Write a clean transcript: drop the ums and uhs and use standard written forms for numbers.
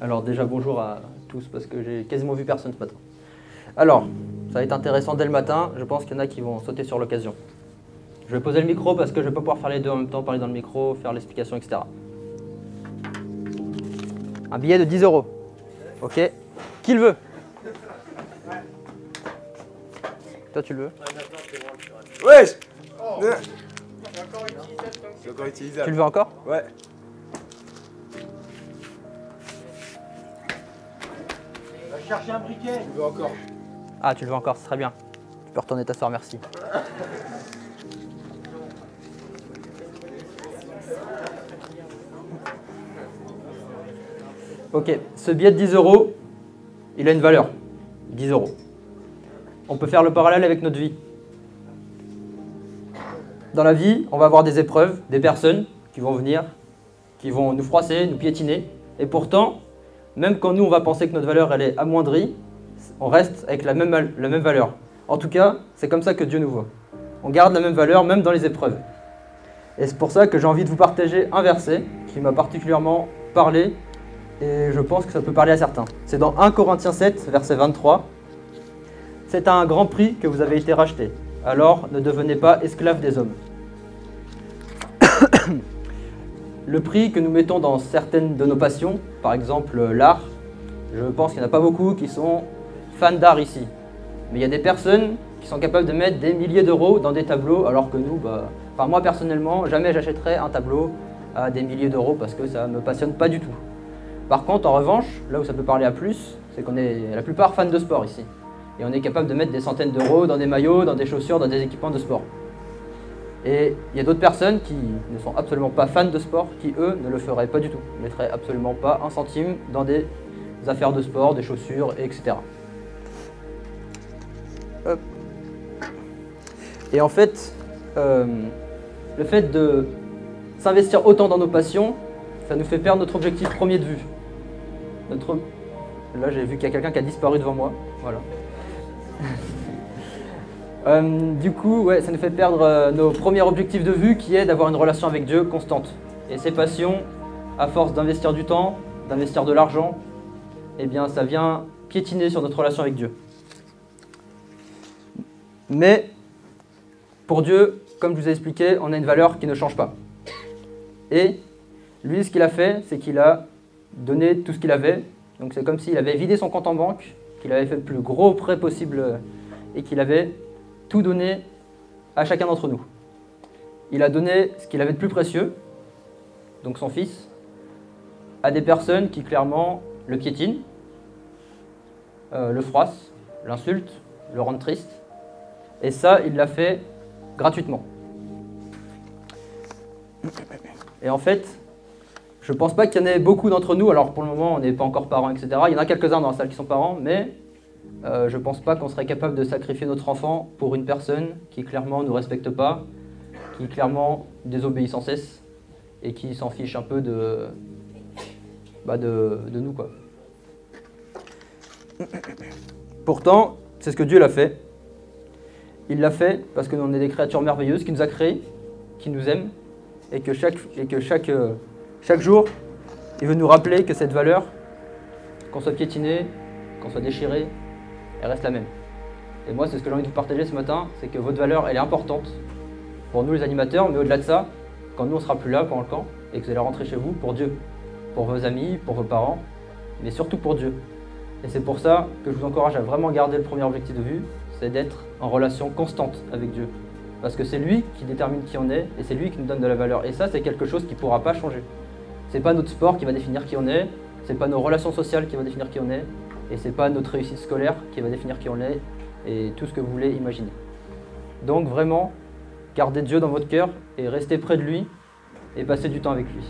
Alors déjà bonjour à tous parce que j'ai quasiment vu personne ce matin. Alors, ça va être intéressant dès le matin, je pense qu'il y en a qui vont sauter sur l'occasion. Je vais poser le micro parce que je ne vais pas pouvoir faire les deux en même temps, parler dans le micro, faire l'explication, etc. Un billet de 10 €. Ok. Qui le veut? Toi tu le veux? Wesh! C'est encore utilisable. Tu le veux encore? Ouais. Va chercher un briquet. Je veux encore. Ah, tu le veux encore, c'est très bien. Tu peux retourner t'asseoir, merci. Ok, ce billet de 10 €, il a une valeur. 10 €. On peut faire le parallèle avec notre vie. Dans la vie, on va avoir des épreuves, des personnes qui vont venir, qui vont nous froisser, nous piétiner. Et pourtant, même quand nous, on va penser que notre valeur elle est amoindrie, on reste avec la même valeur. En tout cas, c'est comme ça que Dieu nous voit. On garde la même valeur, même dans les épreuves. Et c'est pour ça que j'ai envie de vous partager un verset qui m'a particulièrement parlé, et je pense que ça peut parler à certains. C'est dans 1 Corinthiens 7, verset 23. « C'est à un grand prix que vous avez été rachetés. Alors ne devenez pas esclaves des hommes. » Le prix que nous mettons dans certaines de nos passions, par exemple l'art, je pense qu'il n'y en a pas beaucoup qui sont fans d'art ici. Mais il y a des personnes qui sont capables de mettre des milliers d'euros dans des tableaux, alors que nous, enfin moi personnellement, jamais j'achèterais un tableau à des milliers d'euros parce que ça ne me passionne pas du tout. Par contre, en revanche, là où ça peut parler à plus, c'est qu'on est la plupart fans de sport ici. Et on est capable de mettre des centaines d'euros dans des maillots, dans des chaussures, dans des équipements de sport. Et il y a d'autres personnes qui ne sont absolument pas fans de sport, qui eux ne le feraient pas du tout. Ils ne mettraient absolument pas un centime dans des affaires de sport, des chaussures, etc. Hop. Et en fait, le fait de s'investir autant dans nos passions, ça nous fait perdre notre objectif premier de vue. Là, j'ai vu qu'il y a quelqu'un qui a disparu devant moi. Voilà. Du coup, ouais, ça nous fait perdre nos premiers objectifs de vue qui est d'avoir une relation avec Dieu constante. Et ces passions, à force d'investir du temps, d'investir de l'argent, eh bien, ça vient piétiner sur notre relation avec Dieu. Mais, pour Dieu, comme je vous ai expliqué, on a une valeur qui ne change pas. Et lui, ce qu'il a fait, c'est qu'il a donné tout ce qu'il avait. Donc c'est comme s'il avait vidé son compte en banque, qu'il avait fait le plus gros prêt possible et qu'il avait tout donné à chacun d'entre nous. Il a donné ce qu'il avait de plus précieux, donc son fils, à des personnes qui clairement le piétinent, le froissent, l'insultent, le rendent triste. Et ça, il l'a fait gratuitement. Et en fait, je ne pense pas qu'il y en ait beaucoup d'entre nous, alors pour le moment on n'est pas encore parents, etc. Il y en a quelques-uns dans la salle qui sont parents, mais je ne pense pas qu'on serait capable de sacrifier notre enfant pour une personne qui clairement ne nous respecte pas, qui clairement désobéit sans cesse et qui s'en fiche un peu de nous, quoi. Pourtant, c'est ce que Dieu l'a fait. Il l'a fait parce que nous on est des créatures merveilleuses, qui nous a créés, qui nous aiment, et que chaque jour, il veut nous rappeler que cette valeur, qu'on soit piétiné, qu'on soit déchiré, elle reste la même. Et moi, c'est ce que j'ai envie de vous partager ce matin, c'est que votre valeur, elle est importante pour nous les animateurs, mais au-delà de ça, quand nous on sera plus là pendant le camp, et que vous allez rentrer chez vous, pour Dieu, pour vos amis, pour vos parents, mais surtout pour Dieu. Et c'est pour ça que je vous encourage à vraiment garder le premier objectif de vue, c'est d'être en relation constante avec Dieu. Parce que c'est lui qui détermine qui on est, et c'est lui qui nous donne de la valeur. Et ça, c'est quelque chose qui ne pourra pas changer. C'est pas notre sport qui va définir qui on est, c'est pas nos relations sociales qui vont définir qui on est, et c'est pas notre réussite scolaire qui va définir qui on est, et tout ce que vous voulez imaginer. Donc vraiment, gardez Dieu dans votre cœur, et restez près de lui, et passez du temps avec lui.